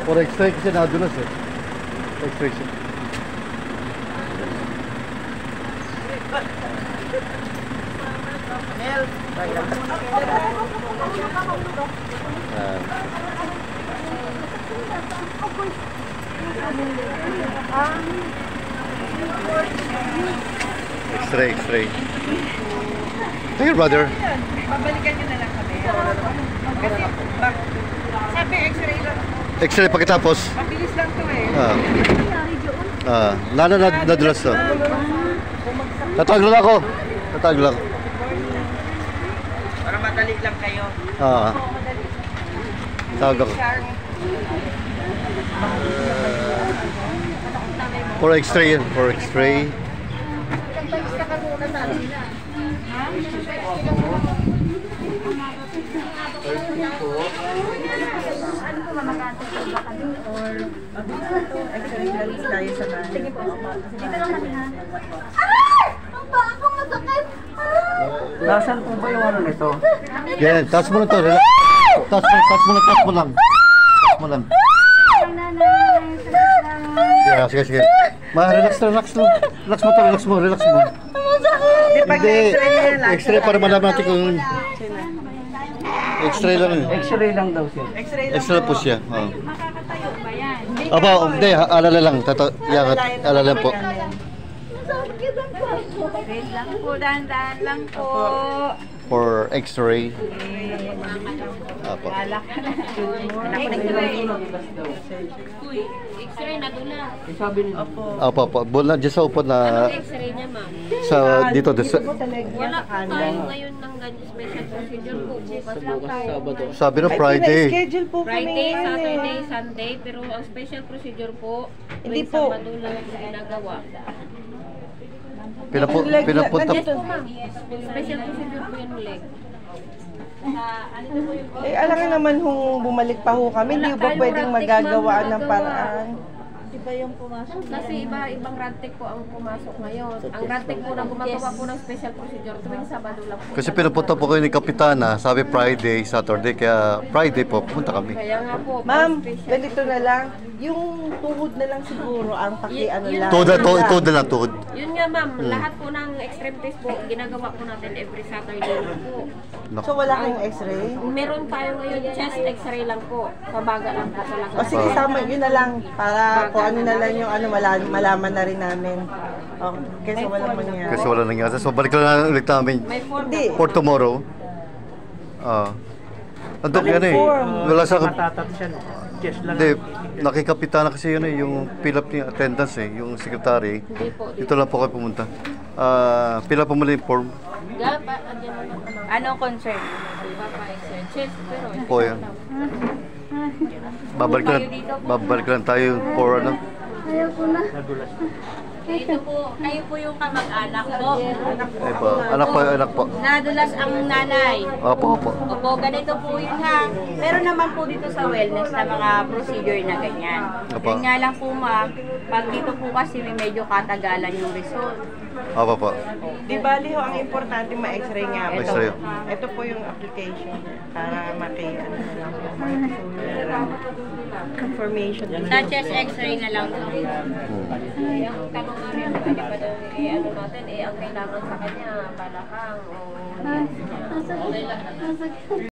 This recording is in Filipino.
For X-ray kasi nadulas eh. X-ray siya. X-ray. Here, brother. Babalikan nyo na lang kami. Kasi, sabi X-ray lang. X-ray pagkatapos. Mabilis lang to eh. Nadulas to. Tatawag lang ako. Para madali lang kayo. Tawag ako. For X-ray yan. For X-ray. Nasaan po ba yung ano nito? Yan, taas mo lang to. Taas mo lang. Yeah, sige. Relax mo. Hindi, X-ray para malaman natin kung X-ray lang yun. X-ray lang daw siya. X-ray po siya. Makakatayo ba yan? Hindi, alala lang. Alala po. Wait lang po, dahan-dahan lang po. For X-ray. Apo. X-ray na doon na. Sabi niyo. Apo. Bola dyan sa upo na X-ray niya, ma'am. sa dito. Wala po tayo ngayon ng ganyan special procedure po. Bukas lang tayo. Sabi na Friday. Schedule po kami Friday, ngayon Saturday, eh. Sunday. Pero ang special procedure po, Hindi tuwing po. Sabado lang yung ginagawa. Pinapunta. Yes po, ma'am. Special procedure po yung leg. Eh, alam nga naman kung bumalik pa ho kami, hindi ba pwedeng magagawa ng paraan? Kasi ibang rantek po ang pumasok ngayon. Ang rantek po na gumagawa po ng special procedure tuwing Sabado lang po. Kasi pinapunta po kayo ni Kapitana, sabi Friday, Saturday, kaya Friday po, pupunta kami. Kaya nga po, Ma'am, special. ganito na lang. Yung tuhod na lang siguro ang paki-ano lang. Tuhod na lang. Yun nga ma'am, lahat po ng extremities po, ginagawa po natin every Saturday lang po. So wala kayong x-ray? Meron tayo ngayon, chest x-ray lang po. Pabaga lang po talaga. O sige, sama yun na lang. Para kung ano na lang yung ano, malaman na rin namin. Okay, so walang mangyari. Kasi wala nangyari. So balik lang ulit namin May form. Hindi. for tomorrow. Andun yan eh. Wala sa... Matatat siya. Yes lang. Hindi, nakikapitana kasi yun eh, yung fill up yung attendance eh, yung secretary. Hindi po. Dito lang po kayo pumunta. Fill up po muna yung form. Anong concern? Papa-x-ray. Chest, pero... Po yan. Babalik lang tayo for ano. Nadulas. Kayo po yung kamag-anak po. Anak po. Nadulas ang nanay. Opo. Opo, ganito po yun ha. Meron naman po dito sa wellness na mga procedure na ganyan. Opo. Yun nga lang po ma'am, pag dito po kasi may medyo katagalan yung result. Opo. Di bali ho, ang importante ma-x-ray nga po. X-ray. Ito po yung application para maki-ano na lang po. Confirmation. Sa chest x-ray na lang. Ang tanong nga rin, pwede pa daw ano natin, ang kailangan sa kanya, balakang o